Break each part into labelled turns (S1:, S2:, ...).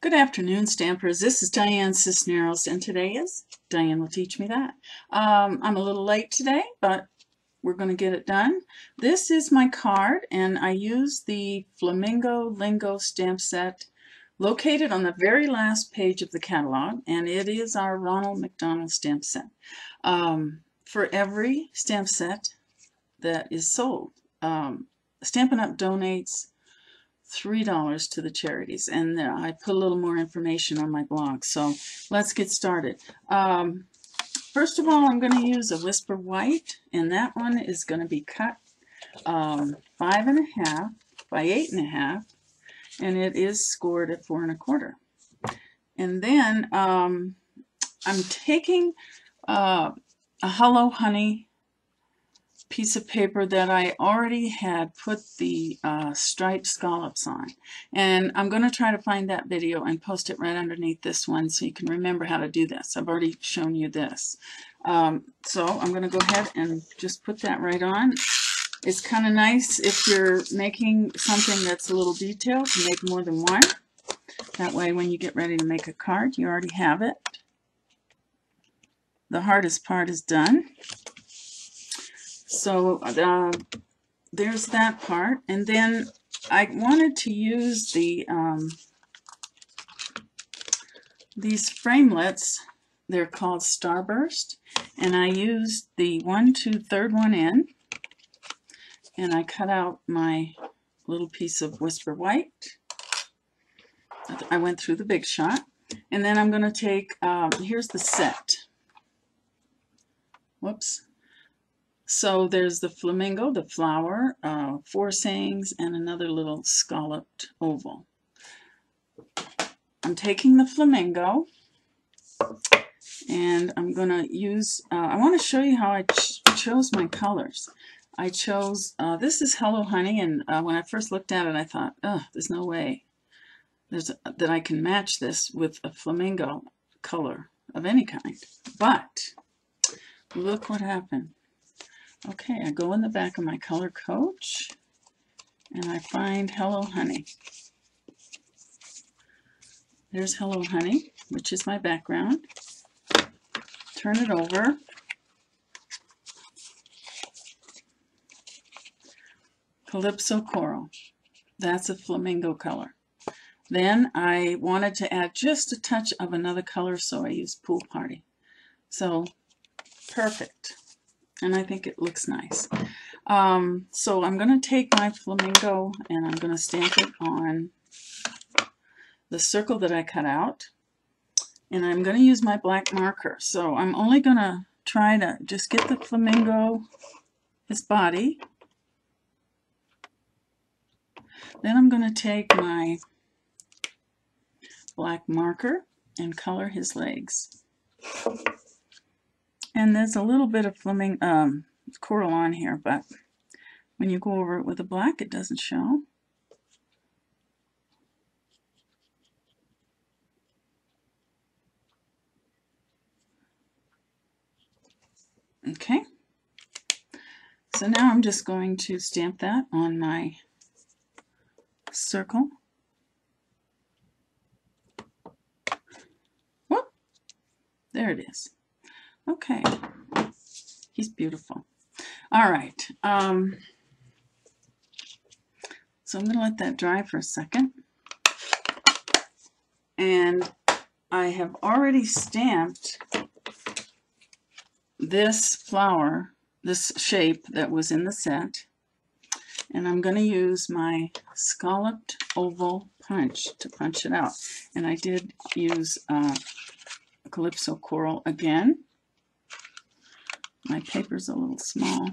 S1: Good afternoon, Stampers. This is Dianne Cisneros, and today is Dianne will teach me that. I'm a little late today, but we're going to get it done. This is my card, and I use the Flamingo Lingo stamp set located on the very last page of the catalog, and it is our Ronald McDonald stamp set. For every stamp set that is sold, Stampin' Up! Donates $3 to the charities, and I put a little more information on my blog. So let's get started. First of all, I'm going to use a Whisper White, and that one is going to be cut 5.5 by 8.5, and it is scored at 4 1/4. And then I'm taking a Hello Honey piece of paper that I already had put the striped scallops on, and I'm going to try to find that video and post it right underneath this one so you can remember how to do this. I've already shown you this. So I'm going to go ahead and just put that right on. It's kind of nice if you're making something that's a little detailed to make more than one. That way when you get ready to make a card, you already have it. The hardest part is done. So there's that part, and then I wanted to use the these framelits. They're called Starburst, and I used the 1, 2, 3rd one in, and I cut out my little piece of Whisper White. I went through the Big Shot, and then I'm going to take, here's the set. Whoops. So there's the flamingo, the flower, 4 sayings, and another little scalloped oval. I'm taking the flamingo, and I'm going to use, I want to show you how I chose my colors. I chose, this is Hello Honey, and when I first looked at it, I thought, oh, there's no way that I can match this with a flamingo color of any kind. But look what happened. Okay, I go in the back of my color coach, and I find Hello Honey. There's Hello Honey, which is my background. Turn it over. Calypso Coral. That's a flamingo color. Then I wanted to add just a touch of another color, so I used Pool Party. So, perfect. And I think it looks nice. So I'm going to take my flamingo and I'm going to stamp it on the circle that I cut out. And I'm going to use my black marker. So I'm only going to try to just get the flamingo, his body. Then I'm going to take my black marker and color his legs. And there's a little bit of flamingo coral on here, but when you go over it with a black, it doesn't show. Okay. So now I'm just going to stamp that on my circle. Whoop! There it is. Okay, he's beautiful. All right, so I'm going to let that dry for a second. And I have already stamped this flower, this shape that was in the set. And I'm going to use my scalloped oval punch to punch it out. And I did use Calypso Coral again. My paper's a little small.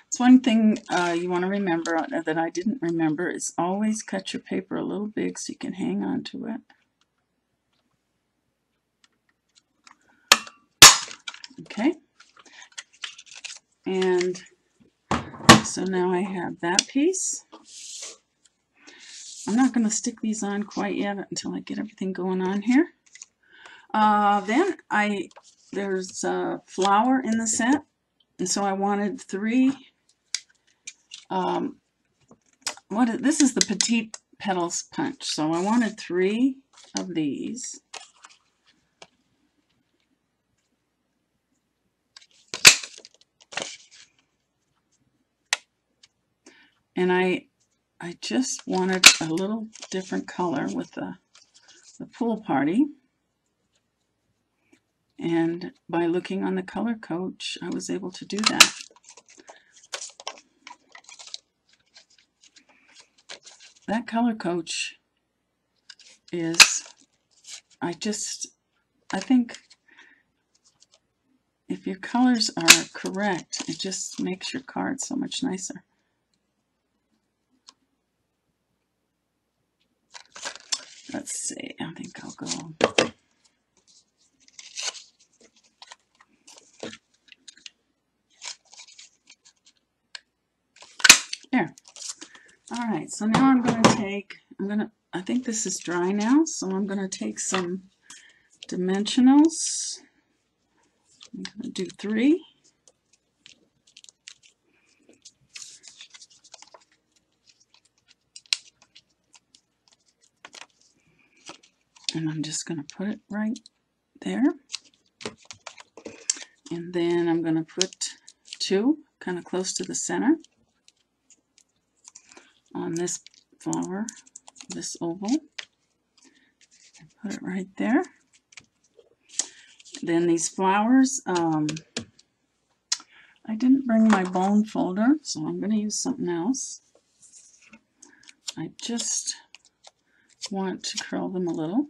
S1: It's one thing you want to remember that I didn't remember is always cut your paper a little big so you can hang on to it. Okay. And so now I have that piece. I'm not going to stick these on quite yet until I get everything going on here. Then there's a flower in the set, and so I wanted 3. This is the Petite Petals punch, so I wanted 3 of these. And I just wanted a little different color with the pool party. And by looking on the color coach, I was able to do that. That color coach is, I think if your colors are correct, it just makes your card so much nicer. Let's see, I think I'll go. There. All right, so now I'm going to take, I think this is dry now, so I'm going to take some dimensionals. I'm going to do 3. And I'm just going to put it right there. And then I'm going to put 2 kind of close to the center on this flower, this oval. Put it right there. Then these flowers, I didn't bring my bone folder, so I'm going to use something else. I just want to curl them a little.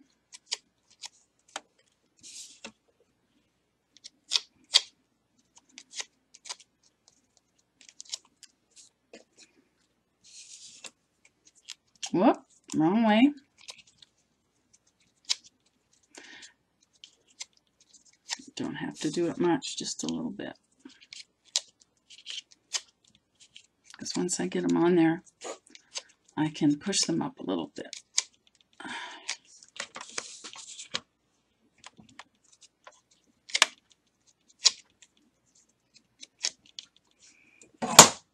S1: Whoop, wrong way. Don't have to do it much, just a little bit. Because once I get them on there, I can push them up a little bit.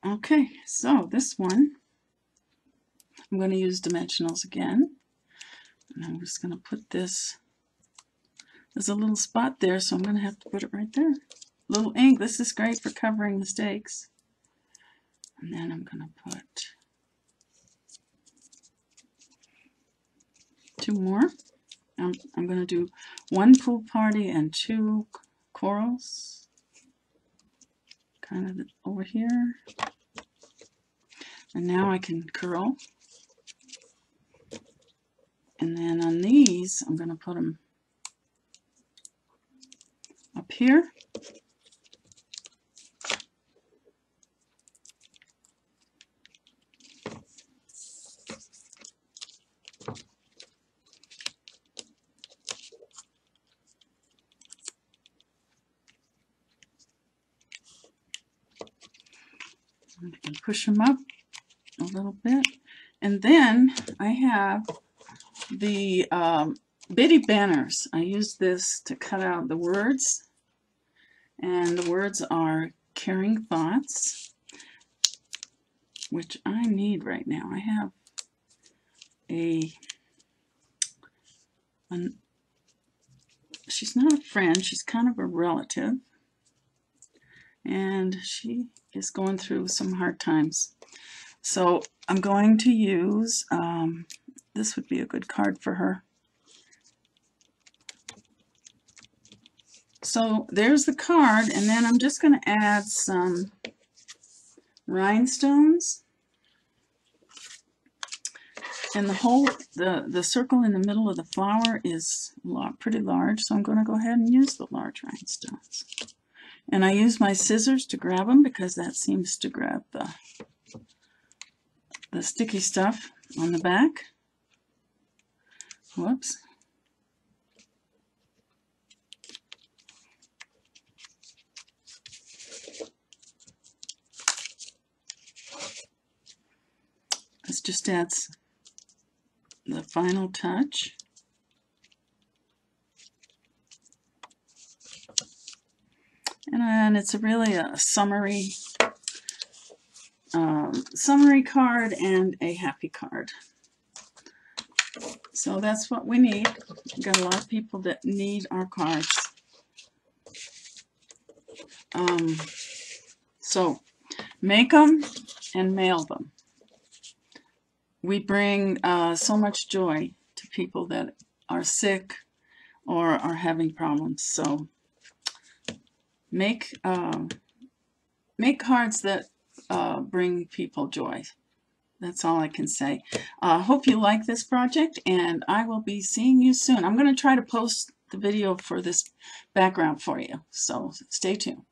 S1: Okay, so this one, I'm going to use dimensionals again. And I'm just going to put this, there's a little spot there, so I'm going to have to put it right there. Little ink, this is great for covering mistakes. And then I'm going to put 2 more. I'm going to do 1 pool party and 2 corals. Kind of over here. And now I can curl. And then on these, I'm going to put them up here. I can push them up a little bit. And then I have the bitty banners. I use this to cut out the words. And the words are caring thoughts, which I need right now. I have she's not a friend, she's kind of a relative. And she is going through some hard times. So I'm going to use, this would be a good card for her. So there's the card, and then I'm just going to add some rhinestones. And the circle in the middle of the flower is pretty large, so I'm going to go ahead and use the large rhinestones. And I use my scissors to grab them because that seems to grab the sticky stuff on the back. Whoops. This just adds the final touch. And it's really a summary card and a happy card. So that's what we need. We've got a lot of people that need our cards. So make them and mail them. We bring so much joy to people that are sick or are having problems. So make cards that bring people joy. That's all I can say. Hope you like this project, and I will be seeing you soon. I'm going to try to post the video for this background for you, so stay tuned.